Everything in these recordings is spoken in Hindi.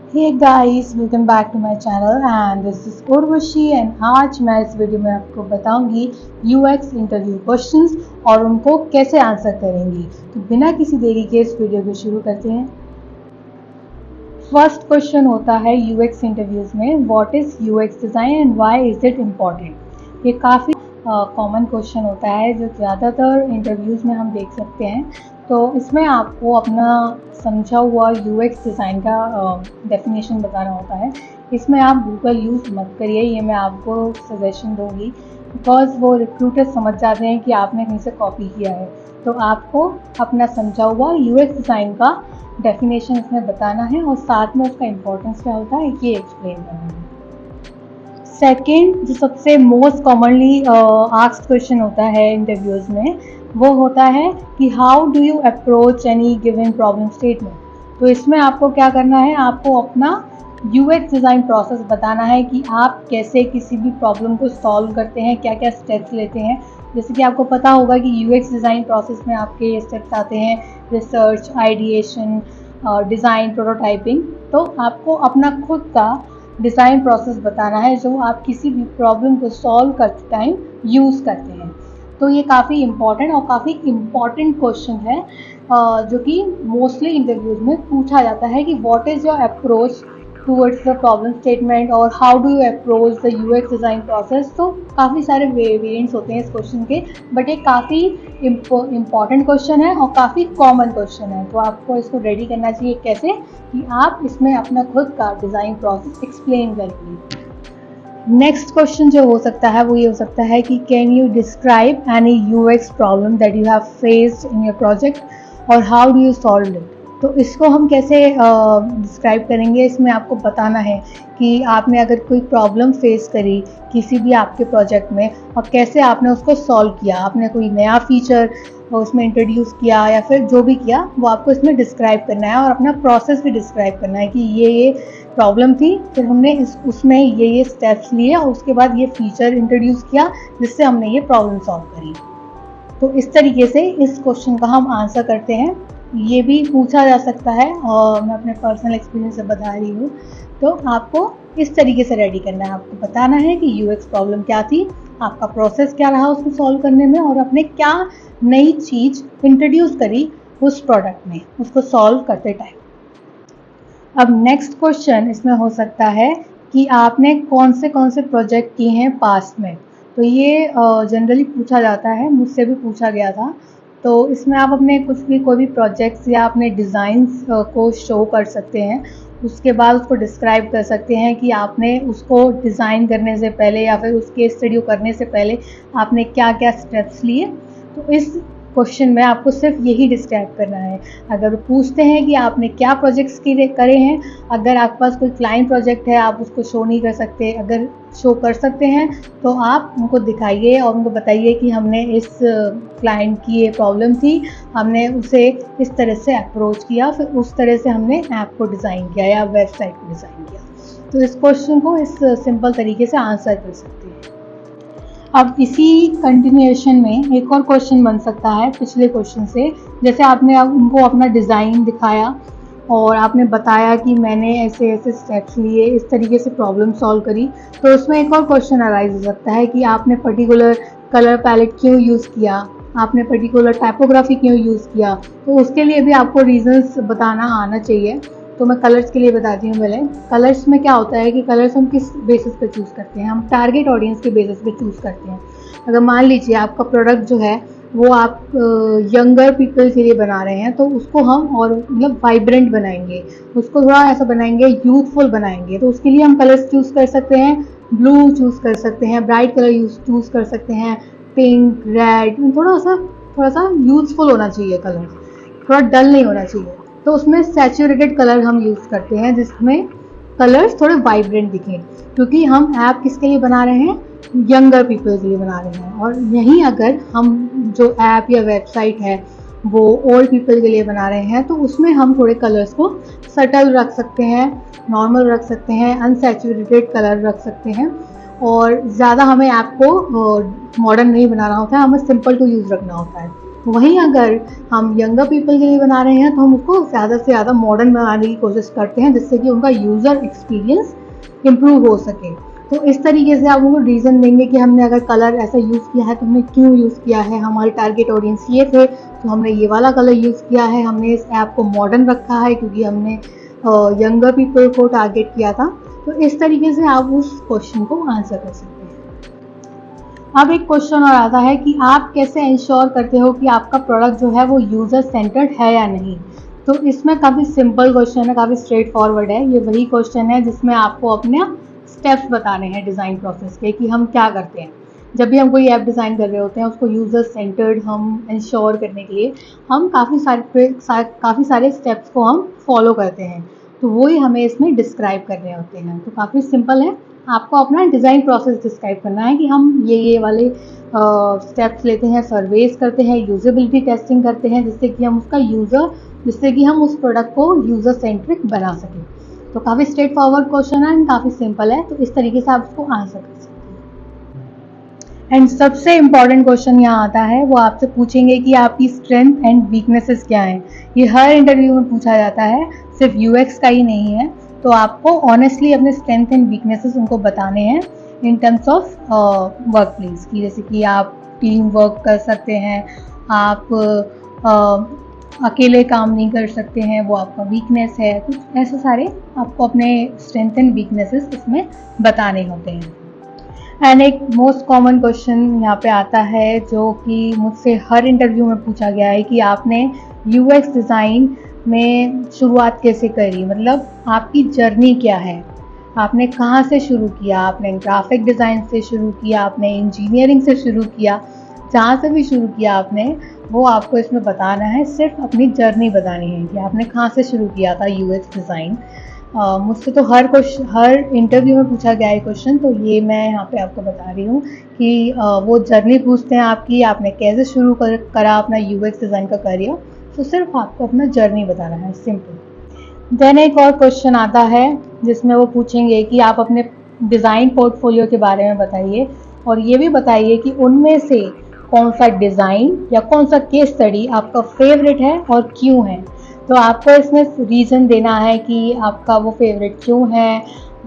Hey guys, welcome back to my channel and this is Urvashi and आज मैं इस वीडियो में आपको बताऊंगी यूएक्स इंटरव्यू क्वेश्चंस और उनको कैसे आंसर करेंगी। तो बिना किसी देरी के इस वीडियो को शुरू करते हैं। फर्स्ट क्वेश्चन होता है यूएक्स इंटरव्यूज में, what is UX design and why is it important. ये काफ़ी कॉमन क्वेश्चन होता है जो ज़्यादातर इंटरव्यूज़ में हम देख सकते हैं। तो इसमें आपको अपना समझा हुआ यूएक्स डिज़ाइन का डेफिनेशन बताना होता है। इसमें आप गूगल यूज़ मत करिए, ये मैं आपको सजेशन दूंगी, बिकॉज वो रिक्रूटर समझ जाते हैं कि आपने कहीं से कॉपी किया है। तो आपको अपना समझा हुआ यूएक्स डिज़ाइन का डेफिनेशन इसमें बताना है और साथ में उसका इम्पोर्टेंस क्या होता है ये एक्सप्लेन करना है। सेकेंड, जो सबसे मोस्ट कॉमनली आस्क्ड क्वेश्चन होता है इंटरव्यूज़ में, वो होता है कि how do you approach any given problem statement. तो इसमें आपको क्या करना है, आपको अपना यूएक्स डिज़ाइन प्रोसेस बताना है कि आप कैसे किसी भी प्रॉब्लम को सॉल्व करते हैं, क्या क्या स्टेप्स लेते हैं। जैसे कि आपको पता होगा कि यूएक्स डिज़ाइन प्रोसेस में आपके ये स्टेप्स आते हैं, रिसर्च, आइडिएशन, डिज़ाइन, प्रोटोटाइपिंग। तो आपको अपना खुद का डिज़ाइन प्रोसेस बताना है जो आप किसी भी प्रॉब्लम को सॉल्व करते टाइम यूज़ करते हैं। तो ये काफ़ी इम्पॉर्टेंट और काफ़ी इम्पॉर्टेंट क्वेश्चन है जो कि मोस्टली इंटरव्यूज में पूछा जाता है कि what is your approach towards the problem statement और how do you approach the UX design process. तो काफ़ी सारे वेरिएंट्स होते हैं इस क्वेश्चन के, बट ये काफ़ी इम्पॉर्टेंट क्वेश्चन है और काफ़ी कॉमन क्वेश्चन है। तो आपको इसको रेडी करना चाहिए कैसे कि आप इसमें अपना खुद का डिज़ाइन प्रोसेस एक्सप्लेन करेंगे। नेक्स्ट क्वेश्चन जो हो सकता है वो ये हो सकता है कि can you describe any UX problem that you have faced in your project और how do you solve it. तो इसको हम कैसे डिस्क्राइब करेंगे, इसमें आपको बताना है कि आपने अगर कोई प्रॉब्लम फेस करी किसी भी आपके प्रोजेक्ट में और कैसे आपने उसको सॉल्व किया, आपने कोई नया फीचर उसमें इंट्रोड्यूस किया या फिर जो भी किया वो आपको इसमें डिस्क्राइब करना है और अपना प्रोसेस भी डिस्क्राइब करना है कि ये प्रॉब्लम थी, फिर हमने उसमें ये स्टेप्स लिए और उसके बाद ये फीचर इंट्रोड्यूस किया जिससे हमने ये प्रॉब्लम सॉल्व करी। तो इस तरीके से इस क्वेश्चन का हम आंसर करते हैं। ये भी पूछा जा सकता है और मैं अपने पर्सनल एक्सपीरियंस से बता रही हूँ। तो आपको इस तरीके से रेडी करना है, आपको बताना है कि यूएक्स प्रॉब्लम क्या थी, आपका प्रोसेस क्या रहा उसको सॉल्व करने में और आपने क्या नई चीज़ इंट्रोड्यूस करी उस प्रोडक्ट में उसको सॉल्व करते टाइम। अब नेक्स्ट क्वेश्चन इसमें हो सकता है कि आपने कौन से प्रोजेक्ट किए हैं पास्ट में। तो ये जनरली पूछा जाता है, मुझसे भी पूछा गया था। तो इसमें आप अपने कोई भी प्रोजेक्ट्स या अपने डिज़ाइंस को शो कर सकते हैं। उसके बाद उसको डिस्क्राइब कर सकते हैं कि आपने उसको डिज़ाइन करने से पहले या फिर उसके स्टडी करने से पहले आपने क्या क्या स्टेप्स लिए। तो इस क्वेश्चन में आपको सिर्फ यही डिस्क्राइब करना है। अगर पूछते हैं कि आपने क्या प्रोजेक्ट्स करे हैं, अगर आपके पास कोई क्लाइंट प्रोजेक्ट है आप उसको शो नहीं कर सकते, अगर शो कर सकते हैं तो आप उनको दिखाइए और उनको बताइए कि हमने इस क्लाइंट की ये प्रॉब्लम थी, हमने उसे इस तरह से अप्रोच किया, फिर उस तरह से हमने ऐप को डिज़ाइन किया या वेबसाइट को डिज़ाइन किया। तो इस क्वेश्चन को इस सिंपल तरीके से आंसर कर सकते हैं। अब इसी कंटिन्यूएशन में एक और क्वेश्चन बन सकता है पिछले क्वेश्चन से। जैसे आपने उनको अपना डिज़ाइन दिखाया और आपने बताया कि मैंने ऐसे ऐसे स्टेप्स लिए, इस तरीके से प्रॉब्लम सॉल्व करी। तो उसमें एक और क्वेश्चन अराइज हो सकता है कि आपने पर्टिकुलर कलर पैलेट क्यों यूज़ किया, आपने पर्टिकुलर टाइपोग्राफी क्यों यूज़ किया। तो उसके लिए भी आपको रीजंस बताना आना चाहिए। तो मैं कलर्स के लिए बताती हूँ। पहले कलर्स में क्या होता है कि कलर्स हम किस बेसिस पे चूज़ करते हैं, हम टारगेट ऑडियंस के बेसिस पे चूज़ करते हैं। अगर मान लीजिए आपका प्रोडक्ट जो है वो आप यंगर पीपल के लिए बना रहे हैं तो उसको हम और मतलब वाइब्रेंट बनाएंगे, उसको थोड़ा ऐसा बनाएंगे, यूथफुल बनाएंगे। तो उसके लिए हम कलर्स चूज़ कर सकते हैं, ब्लू चूज़ कर सकते हैं, ब्राइट कलर चूज़ कर सकते हैं, पिंक, रेड। थोड़ा सा यूथफुल होना चाहिए कलर, थोड़ा डल नहीं होना चाहिए। तो उसमें सैचुरेटेड कलर हम यूज़ करते हैं जिसमें कलर्स थोड़े वाइब्रेंट दिखें, क्योंकि हम ऐप किसके लिए बना रहे हैं, यंगर पीपल के लिए बना रहे हैं। और यहीं अगर हम जो ऐप या वेबसाइट है वो ओल्ड पीपल के लिए बना रहे हैं तो उसमें हम थोड़े कलर्स को सटल रख सकते हैं, नॉर्मल रख सकते हैं, अनसैचुरेटेड कलर रख सकते हैं। और ज़्यादा हमें ऐप को मॉडर्न नहीं बनाना होता है, हमें सिंपल टू यूज़ रखना होता है। वहीं अगर हम यंगर पीपल के लिए बना रहे हैं तो हम उसको ज़्यादा से ज़्यादा मॉडर्न बनाने की कोशिश करते हैं, जिससे कि उनका यूज़र एक्सपीरियंस इम्प्रूव हो सके। तो इस तरीके से आप उनको रीज़न देंगे कि हमने अगर कलर ऐसा यूज़ किया है तो हमने क्यों यूज़ किया है, हमारे टारगेट ऑडियंस ये थे तो हमने ये वाला कलर यूज़ किया है, हमने इस ऐप को मॉडर्न रखा है क्योंकि हमने यंगर पीपल को टारगेट किया था। तो इस तरीके से आप उस क्वेश्चन को आंसर कर सकते हैं। अब एक क्वेश्चन और आता है कि आप कैसे इंश्योर करते हो कि आपका प्रोडक्ट जो है वो यूज़र सेंटर्ड है या नहीं। तो इसमें काफ़ी सिंपल क्वेश्चन है, काफ़ी स्ट्रेट फॉरवर्ड है। ये वही क्वेश्चन है जिसमें आपको अपने स्टेप्स बताने हैं डिज़ाइन प्रोसेस के कि हम क्या करते हैं। जब भी हम कोई ऐप डिज़ाइन कर रहे होते हैं उसको यूज़र सेंटर्ड हम इंश्योर करने के लिए हम काफ़ी सारे स्टेप्स को हम फॉलो करते हैं। तो वो ही हमें इसमें डिस्क्राइब करने होते हैं। तो काफ़ी सिंपल है, आपको अपना डिज़ाइन प्रोसेस डिस्क्राइब करना है कि हम ये वाले स्टेप्स लेते हैं, सर्वेस करते हैं, यूजेबिलिटी टेस्टिंग करते हैं, जिससे कि हम उस प्रोडक्ट को यूज़र सेंट्रिक बना सकें। तो काफ़ी स्ट्रेट फॉरवर्ड क्वेश्चन है एंड काफ़ी सिंपल है, तो इस तरीके से आप उसको आंसर कर सकते हैं। एंड सबसे इम्पॉर्टेंट क्वेश्चन यहाँ आता है, वो आपसे पूछेंगे कि आपकी स्ट्रेंथ एंड वीकनेसेस क्या हैं। ये हर इंटरव्यू में पूछा जाता है, सिर्फ यूएक्स का ही नहीं है। तो आपको ऑनेस्टली अपने स्ट्रेंथ एंड वीकनेसेस उनको बताने हैं in terms of work place की, जैसे कि आप टीम वर्क कर सकते हैं, आप अकेले काम नहीं कर सकते हैं, वो आपका वीकनेस है। कुछ ऐसे सारे आपको अपने स्ट्रेंथ एंड वीकनेसेस इसमें बताने होते हैं। एंड एक मोस्ट कॉमन क्वेश्चन यहाँ पे आता है जो कि मुझसे हर इंटरव्यू में पूछा गया है कि आपने यूएक्स डिज़ाइन में शुरुआत कैसे करी, मतलब आपकी जर्नी क्या है, आपने कहाँ से शुरू किया, आपने ग्राफिक डिज़ाइन से शुरू किया, आपने इंजीनियरिंग से शुरू किया, जहाँ से भी शुरू किया आपने वो आपको इसमें बताना है। सिर्फ अपनी जर्नी बतानी है कि आपने कहाँ से शुरू किया था यूएक्स डिज़ाइन। मुझसे तो हर इंटरव्यू में पूछा गया है क्वेश्चन, तो ये मैं यहाँ पे आपको बता रही हूँ कि वो जर्नी पूछते हैं आपकी, आपने कैसे शुरू करा अपना यूएक्स डिज़ाइन का करियर। तो सिर्फ आपको अपना जर्नी बताना है, सिंपल। देन एक और क्वेश्चन आता है जिसमें वो पूछेंगे कि आप अपने डिज़ाइन पोर्टफोलियो के बारे में बताइए और ये भी बताइए कि उनमें से कौन सा डिज़ाइन या कौन सा केस स्टडी आपका फेवरेट है और क्यों है। तो आपको इसमें रीज़न देना है कि आपका वो फेवरेट क्यों है,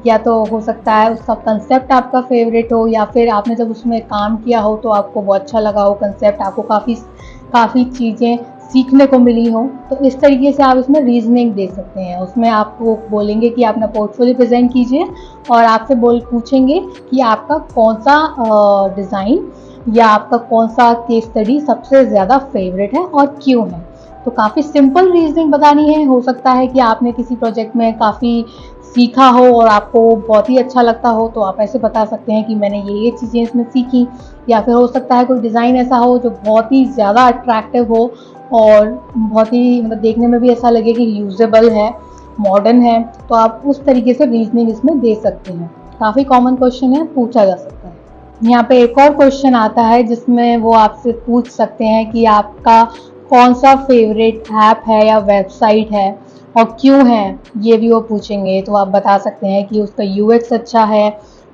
या तो हो सकता है उसका कंसेप्ट आपका फेवरेट हो, या फिर आपने जब उसमें काम किया हो तो आपको वो अच्छा लगा हो कंसेप्ट, आपको काफ़ी चीज़ें सीखने को मिली हो। तो इस तरीके से आप इसमें रीजनिंग दे सकते हैं। उसमें आपको बोलेंगे कि अपना पोर्टफोलियो प्रेजेंट कीजिए और आपसे पूछेंगे कि आपका कौन सा डिज़ाइन या आपका कौन सा केस स्टडी सबसे ज़्यादा फेवरेट है और क्यों है। तो काफ़ी सिंपल रीजनिंग बतानी है। हो सकता है कि आपने किसी प्रोजेक्ट में काफ़ी सीखा हो और आपको बहुत ही अच्छा लगता हो, तो आप ऐसे बता सकते हैं कि मैंने ये चीज़ें इसमें सीखी। या फिर हो सकता है कोई डिज़ाइन ऐसा हो जो बहुत ही ज़्यादा अट्रैक्टिव हो और बहुत ही मतलब देखने में भी ऐसा लगे कि यूजेबल है, मॉडर्न है, तो आप उस तरीके से रीजनिंग इसमें दे सकते हैं। काफ़ी कॉमन क्वेश्चन है, पूछा जा सकता है। यहाँ पे एक और क्वेश्चन आता है जिसमें वो आपसे पूछ सकते हैं कि आपका कौन सा फेवरेट ऐप है या वेबसाइट है और क्यों है, ये भी वो पूछेंगे। तो आप बता सकते हैं कि उसका यूएक्स अच्छा है,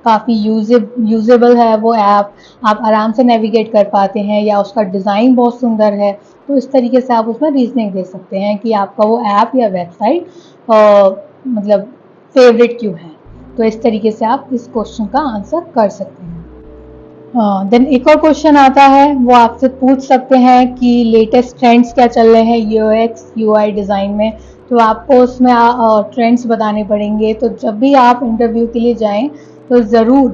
काफ़ी यूजेबल है वो ऐप, आप आराम से नेविगेट कर पाते हैं, या उसका डिज़ाइन बहुत सुंदर है। तो इस तरीके से आप उसमें रीजनिंग दे सकते हैं कि आपका वो ऐप या वेबसाइट मतलब फेवरेट क्यों है। तो इस तरीके से आप इस क्वेश्चन का आंसर कर सकते हैं। देन एक और क्वेश्चन आता है, वो आपसे पूछ सकते हैं कि लेटेस्ट ट्रेंड्स क्या चल रहे हैं यूएक्स यूआई डिज़ाइन में। तो आपको उसमें ट्रेंड्स बताने पड़ेंगे। तो जब भी आप इंटरव्यू के लिए जाएं तो ज़रूर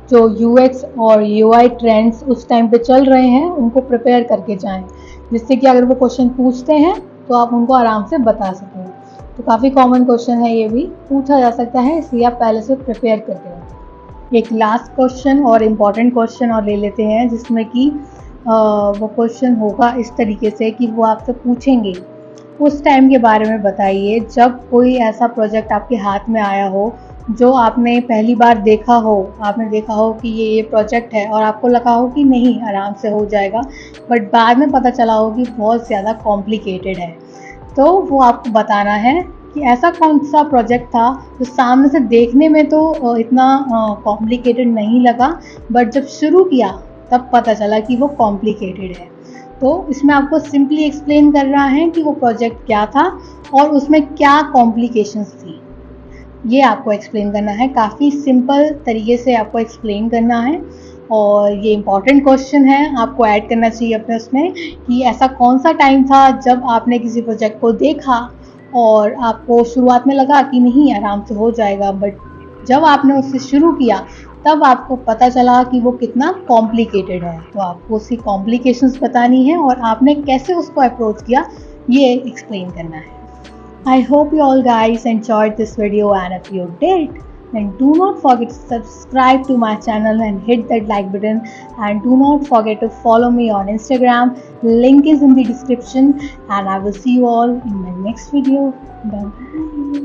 जो यूएक्स और यूआई ट्रेंड्स उस टाइम पे चल रहे हैं उनको प्रिपेयर करके जाएं, जिससे कि अगर वो क्वेश्चन पूछते हैं तो आप उनको आराम से बता सकें। तो काफ़ी कॉमन क्वेश्चन है, ये भी पूछा जा सकता है, इसलिए आप पहले से प्रिपेयर करके रखें। एक लास्ट क्वेश्चन और इम्पॉर्टेंट क्वेश्चन और ले लेते हैं, जिसमें कि वो क्वेश्चन होगा इस तरीके से कि वो आपसे पूछेंगे उस टाइम के बारे में बताइए जब कोई ऐसा प्रोजेक्ट आपके हाथ में आया हो जो आपने पहली बार देखा हो, आपने देखा हो कि ये प्रोजेक्ट है और आपको लगा हो कि नहीं आराम से हो जाएगा, बट बाद में पता चला हो कि बहुत ज़्यादा कॉम्प्लिकेटेड है। तो वो आपको बताना है कि ऐसा कौन सा प्रोजेक्ट था जो सामने से देखने में तो इतना कॉम्प्लिकेटेड नहीं लगा, बट जब शुरू किया तब पता चला कि वो कॉम्प्लिकेटेड है। तो इसमें आपको सिंपली एक्सप्लेन कर रहा है कि वो प्रोजेक्ट क्या था और उसमें क्या कॉम्प्लिकेशंस थी, ये आपको एक्सप्लेन करना है। काफ़ी सिंपल तरीके से आपको एक्सप्लेन करना है और ये इम्पॉर्टेंट क्वेश्चन है, आपको ऐड करना चाहिए अपने उसमें कि ऐसा कौन सा टाइम था जब आपने किसी प्रोजेक्ट को देखा और आपको शुरुआत में लगा कि नहीं आराम से हो जाएगा, बट जब आपने उससे शुरू किया तब आपको पता चला कि वो कितना कॉम्प्लिकेटेड है। तो आपको उसकी कॉम्प्लिकेशंस बतानी है और आपने कैसे उसको अप्रोच किया, ये एक्सप्लेन करना है। I hope you all guys enjoyed this video, and if you did, then do not forget to subscribe to my channel and hit that like button, and do not forget to follow me on Instagram. Link is in the description, and I will see you all in my next video. Bye bye.